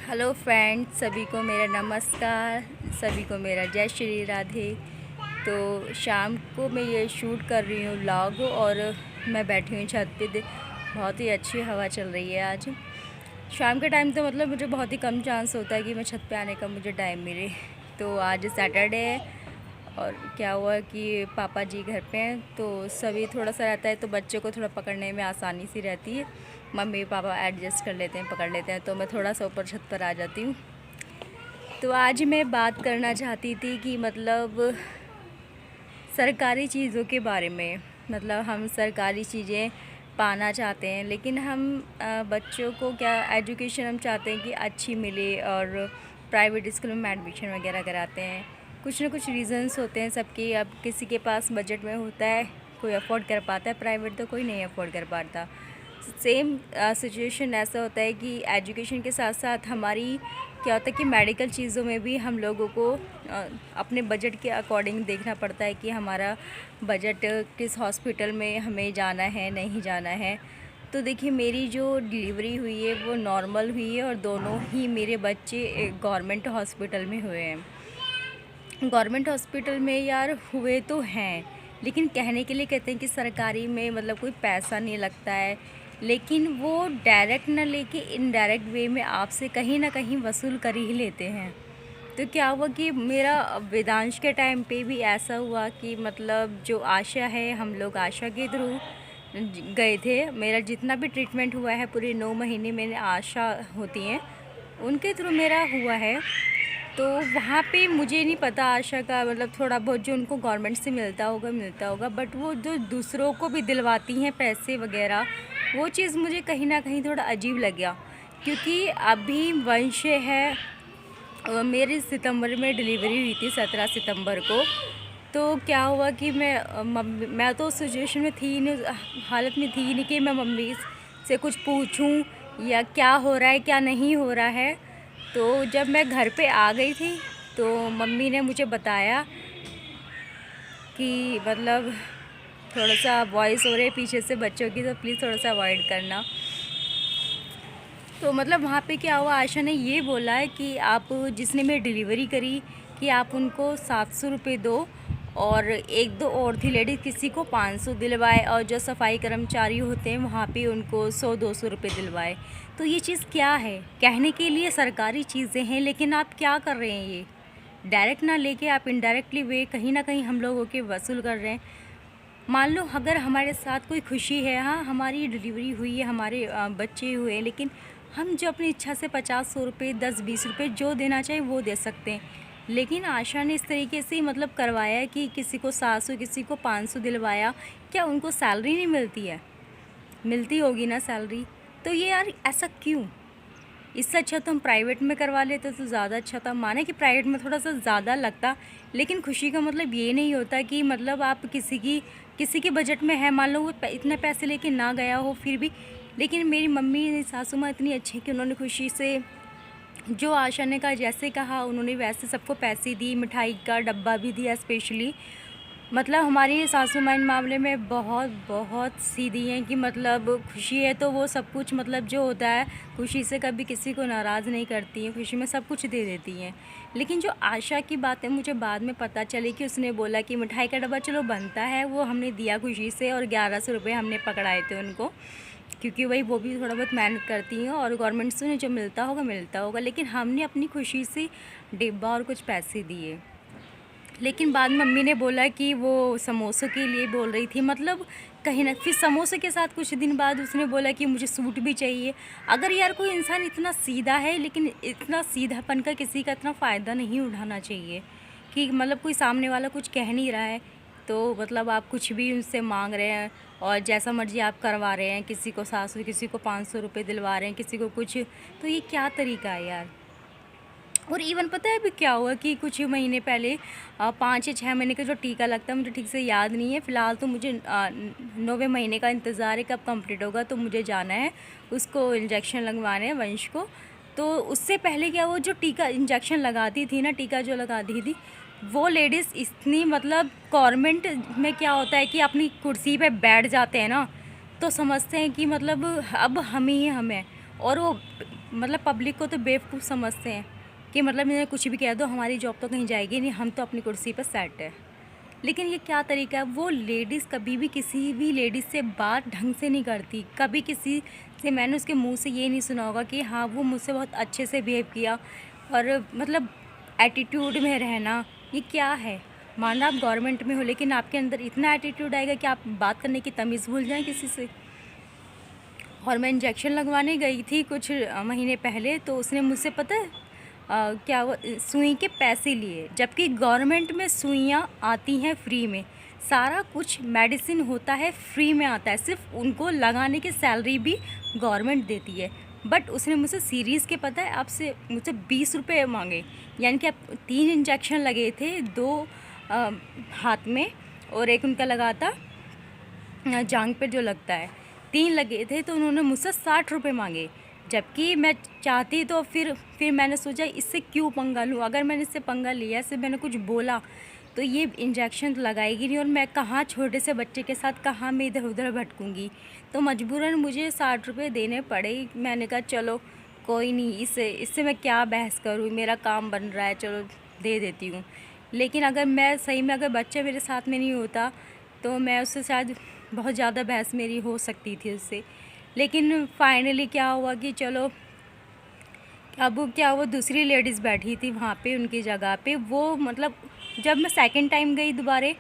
Hello friends, सभी को मेरा नमस्कार, सभी को मेरा जय श्री राधे। तो शाम को मैं ये शूट कर रही हूँ व्लॉग और मैं बैठी हुई छत पे। बहुत ही अच्छी हवा चल रही है आज शाम के टाइम। तो मतलब मुझे बहुत ही कम चांस होता है कि मैं छत पे आने का मुझे टाइम मिले। तो आज सैटरडे है और क्या हुआ कि पापा जी घर पे हैं तो सभी थोड़ा सा रहता है, तो बच्चे को थोड़ा पकड़ने में आसानी सी रहती है। मम्मी पापा एडजस्ट कर लेते हैं, पकड़ लेते हैं, तो मैं थोड़ा सा ऊपर छत पर आ जाती हूँ। तो आज मैं बात करना चाहती थी कि मतलब सरकारी चीज़ों के बारे में। मतलब हम सरकारी चीज़ें पाना चाहते हैं, लेकिन हम बच्चों को क्या एजुकेशन हम चाहते हैं कि अच्छी मिले और प्राइवेट स्कूल में एडमिशन वगैरह कराते हैं। कुछ ना कुछ रीज़न्स होते हैं सबकी। अब किसी के पास बजट में होता है, कोई अफोर्ड कर पाता है प्राइवेट, तो कोई नहीं अफोर्ड कर पाता। सेम सिचुएशन ऐसा होता है कि एजुकेशन के साथ साथ हमारी क्या होता है कि मेडिकल चीज़ों में भी हम लोगों को अपने बजट के अकॉर्डिंग देखना पड़ता है कि हमारा बजट किस हॉस्पिटल में हमें जाना है, नहीं जाना है। तो देखिए, मेरी जो डिलीवरी हुई है वो नॉर्मल हुई है और दोनों ही मेरे बच्चे गवर्नमेंट हॉस्पिटल में हुए हैं। गवर्नमेंट हॉस्पिटल में यार हुए तो हैं, लेकिन कहने के लिए कहते हैं कि सरकारी में मतलब कोई पैसा नहीं लगता है, लेकिन वो डायरेक्ट ना लेके इनडायरेक्ट वे में आपसे कहीं ना कहीं वसूल कर ही लेते हैं। तो क्या हुआ कि मेरा वेदांश के टाइम पे भी ऐसा हुआ कि मतलब जो आशा है, हम लोग आशा के थ्रू गए थे। मेरा जितना भी ट्रीटमेंट हुआ है पूरे 9 महीने मैंने आशा होती हैं उनके थ्रू मेरा हुआ है। तो वहाँ पे मुझे नहीं पता आशा का मतलब थोड़ा बहुत जो उनको गवर्नमेंट से मिलता होगा, बट वो जो दूसरों को भी दिलवाती हैं पैसे वगैरह, वो चीज़ मुझे कहीं ना कहीं थोड़ा अजीब लगा। क्योंकि अभी वंश है, मेरी सितंबर में डिलीवरी हुई थी 17 सितंबर को। तो क्या हुआ कि मैं तो उस सिचुएशन में थी नहीं, हालत में थी नहीं कि मैं मम्मी से कुछ पूछूं या क्या हो रहा है क्या नहीं हो रहा है। तो जब मैं घर पे आ गई थी तो मम्मी ने मुझे बताया कि मतलब थोड़ा सा वॉइस हो रही है पीछे से बच्चों की, तो प्लीज़ थोड़ा सा अवॉइड करना। तो मतलब वहाँ पे क्या हुआ, आशा ने ये बोला है कि आप जिसने मेरी डिलीवरी करी कि आप उनको 700 रुपये दो, और एक दो और थी लेडी, किसी को 500 दिलवाए, और जो सफाई कर्मचारी होते हैं वहाँ पे उनको 100-200 रुपये दिलवाए। तो ये चीज़ क्या है? कहने के लिए सरकारी चीज़ें हैं, लेकिन आप क्या कर रहे हैं? ये डायरेक्ट ना लेके आप इनडायरेक्टली वे कहीं ना कहीं हम लोगों के वसूल कर रहे हैं। मान लो अगर हमारे साथ कोई खुशी है, हाँ हमारी डिलीवरी हुई है, हमारे बच्चे हुए हैं, लेकिन हम जो अपनी इच्छा से 50-100 रुपये 10-20 रुपये जो देना चाहे वो दे सकते हैं। लेकिन आशा ने इस तरीके से मतलब करवाया कि किसी को 700 किसी को 500 दिलवाया। क्या उनको सैलरी नहीं मिलती है? मिलती होगी ना सैलरी। तो ये यार ऐसा क्यों? इससे अच्छा तो हम प्राइवेट में करवा लेते तो ज़्यादा अच्छा था। माने कि प्राइवेट में थोड़ा सा ज़्यादा लगता, लेकिन खुशी का मतलब ये नहीं होता कि मतलब आप किसी के बजट में है, मान लो वो इतने पैसे लेके ना गया हो फिर भी। लेकिन मेरी मम्मी सासू माँ इतनी अच्छी है कि उन्होंने खुशी से जो आशा ने कहा, जैसे कहा उन्होंने वैसे सबको पैसे दी, मिठाई का डब्बा भी दिया स्पेशली। मतलब हमारी सासू माँ इन मामले में बहुत बहुत सीधी हैं कि मतलब खुशी है तो वो सब कुछ मतलब जो होता है खुशी से कभी किसी को नाराज़ नहीं करती हैं, खुशी में सब कुछ दे देती हैं। लेकिन जो आशा की बात है, मुझे बाद में पता चली कि उसने बोला कि मिठाई का डब्बा चलो बनता है, वो हमने दिया खुशी से, और 1100 रुपये हमने पकड़ाए थे उनको, क्योंकि वही वो भी थोड़ा बहुत मेहनत करती हैं और गवर्नमेंट से जो मिलता होगा, लेकिन हमने अपनी खुशी से डिब्बा और कुछ पैसे दिए। लेकिन बाद में मम्मी ने बोला कि वो समोसों के लिए बोल रही थी, मतलब कहीं ना, फिर समोसे के साथ कुछ दिन बाद उसने बोला कि मुझे सूट भी चाहिए। अगर यार कोई इंसान इतना सीधा है, लेकिन इतना सीधापन का किसी का इतना फ़ायदा नहीं उठाना चाहिए कि मतलब कोई सामने वाला कुछ कह नहीं रहा है तो मतलब आप कुछ भी उनसे मांग रहे हैं और जैसा मर्जी आप करवा रहे हैं, किसी को 700 किसी को 500 रुपये दिलवा रहे हैं, किसी को कुछ। तो ये क्या तरीका है यार? और इवन पता है अभी क्या हुआ कि कुछ महीने पहले 5 या 6 महीने का जो टीका लगता है, मुझे ठीक से याद नहीं है फ़िलहाल, तो मुझे 9वें महीने का इंतज़ार है कब कंप्लीट होगा, तो मुझे जाना है उसको इंजेक्शन लगवाने हैं वंश को। तो उससे पहले क्या, वो जो टीका इंजेक्शन लगाती थी ना, टीका जो लगाती थी वो लेडीज़ इतनी मतलब गवर्नमेंट में क्या होता है कि अपनी कुर्सी पे बैठ जाते हैं ना, तो समझते हैं कि मतलब अब हम ही हैं। और वो मतलब पब्लिक को तो बेवकूफ़ समझते हैं कि मतलब इन्हें कुछ भी कह दो, हमारी जॉब तो कहीं जाएगी नहीं, हम तो अपनी कुर्सी पर सेट है। लेकिन ये क्या तरीका है? वो लेडीज़ कभी भी किसी भी लेडीज़ से बात ढंग से नहीं करती। कभी किसी से मैंने उसके मुंह से ये नहीं सुना होगा कि हाँ वो मुझसे बहुत अच्छे से बिहेव किया। और मतलब एटीट्यूड में रहना, ये क्या है? माना आप गवर्नमेंट में हो, लेकिन आपके अंदर इतना एटीट्यूड आएगा कि आप बात करने की तमीज़ भूल जाएं किसी से। और मैं इंजेक्शन लगवाने गई थी कुछ महीने पहले, तो उसने मुझसे पता है क्या वो सुई के पैसे लिए, जबकि गवर्नमेंट में सुइयाँ आती हैं फ्री में, सारा कुछ मेडिसिन होता है फ्री में आता है, सिर्फ उनको लगाने की सैलरी भी गवर्नमेंट देती है। बट उसने मुझसे सीरीज़ के पता है आपसे मुझसे 20 रुपये मांगे। यानी कि अब 3 इंजेक्शन लगे थे, 2 हाथ में और एक उनका लगा था जांघ पे जो लगता है, 3 लगे थे, तो उन्होंने मुझसे 60 रुपये मांगे। जबकि मैं चाहती तो फिर मैंने सोचा इससे क्यों पंगा लूँ। अगर मैंने इससे पंगा लिया, इससे मैंने कुछ बोला, तो ये इंजेक्शन तो लगाएगी नहीं, और मैं कहाँ छोटे से बच्चे के साथ कहाँ मैं इधर उधर भटकूँगी। तो मजबूरन मुझे 60 रुपये देने पड़े। मैंने कहा चलो कोई नहीं, इससे मैं क्या बहस करूँ, मेरा काम बन रहा है, चलो दे देती हूँ। लेकिन अगर मैं सही में, अगर बच्चा मेरे साथ में नहीं होता, तो मैं उससे शायद बहुत ज़्यादा बहस मेरी हो सकती थी उससे। लेकिन फाइनली क्या हुआ कि चलो, अब क्या, वो दूसरी लेडीज़ बैठी थी वहाँ पे उनकी जगह पे। वो मतलब जब मैं सेकंड टाइम गई दोबारे,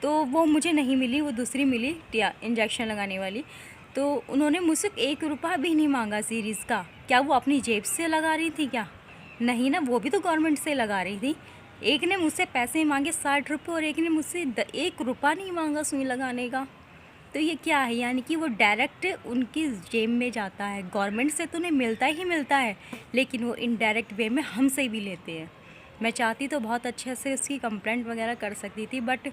तो वो मुझे नहीं मिली, वो दूसरी मिली इंजेक्शन लगाने वाली। तो उन्होंने मुझसे 1 रुपया भी नहीं मांगा सीरीज़ का। क्या वो अपनी जेब से लगा रही थी क्या? नहीं ना, वो भी तो गवर्नमेंट से लगा रही थी। एक ने मुझसे पैसे मांगे 60 रुपये, और एक ने मुझसे 1 रुपया नहीं मांगा सुई लगाने का। तो ये क्या है? यानी कि वो डायरेक्ट उनकी जेब में जाता है। गवर्नमेंट से तो उन्हें मिलता ही मिलता है, लेकिन वो इनडायरेक्ट वे में हमसे भी लेते हैं। मैं चाहती तो बहुत अच्छे से उसकी कंप्लेंट वगैरह कर सकती थी, बट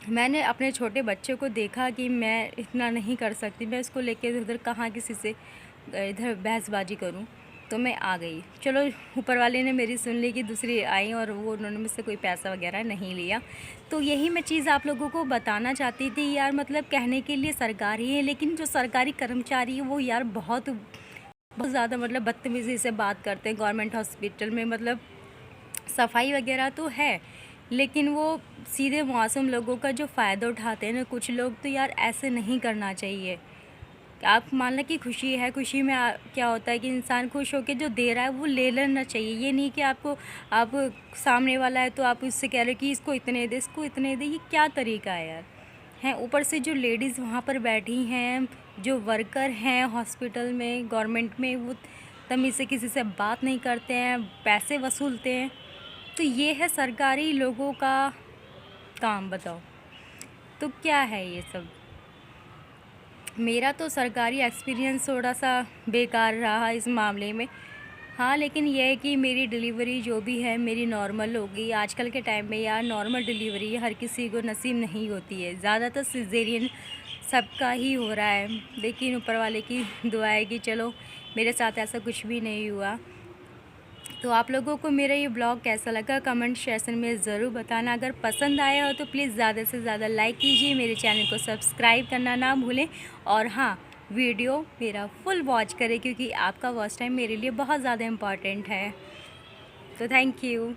मैंने अपने छोटे बच्चे को देखा कि मैं इतना नहीं कर सकती, मैं इसको लेके उधर कहाँ किसी से इधर बहसबाजी करूँ। तो मैं आ गई। चलो ऊपर वाले ने मेरी सुन ली कि दूसरी आई, और वो उन्होंने मुझसे कोई पैसा वगैरह नहीं लिया। तो यही मैं चीज़ आप लोगों को बताना चाहती थी यार। मतलब कहने के लिए सरकारी है, लेकिन जो सरकारी कर्मचारी है वो यार बहुत बहुत ज़्यादा मतलब बदतमीज़ी से बात करते हैं। गवर्नमेंट हॉस्पिटल में मतलब सफाई वगैरह तो है, लेकिन वो सीधे मासूम लोगों का जो फ़ायदा उठाते हैं ना कुछ लोग, तो यार ऐसे नहीं करना चाहिए। आप मान लो कि खुशी है, खुशी में क्या होता है कि इंसान खुश होकर जो दे रहा है वो ले लेना चाहिए। ये नहीं कि आप सामने वाला है तो आप उससे कह रहे हो कि इसको इतने दे, इसको इतने दे। ये क्या तरीका है यार? हैं ऊपर से जो लेडीज़ वहाँ पर बैठी हैं, जो वर्कर हैं हॉस्पिटल में, गवर्नमेंट में, वो तमीज़ से किसी से बात नहीं करते हैं, पैसे वसूलते हैं। तो ये है सरकारी लोगों का काम, बताओ। तो क्या है ये सब? मेरा तो सरकारी एक्सपीरियंस थोड़ा सा बेकार रहा इस मामले में। हाँ, लेकिन यह है कि मेरी डिलीवरी जो भी है मेरी नॉर्मल होगी। आजकल के टाइम में यार नॉर्मल डिलीवरी हर किसी को नसीब नहीं होती है, ज़्यादातर सिजेरियन सबका ही हो रहा है। लेकिन ऊपर वाले की दुआ है कि चलो मेरे साथ ऐसा कुछ भी नहीं हुआ। तो आप लोगों को मेरा ये ब्लॉग कैसा लगा कमेंट सेक्शन में ज़रूर बताना। अगर पसंद आया हो तो प्लीज़ ज़्यादा से ज़्यादा लाइक कीजिए, मेरे चैनल को सब्सक्राइब करना ना भूलें, और हाँ, वीडियो मेरा फुल वॉच करें, क्योंकि आपका वॉच टाइम मेरे लिए बहुत ज़्यादा इम्पॉर्टेंट है। तो थैंक यू।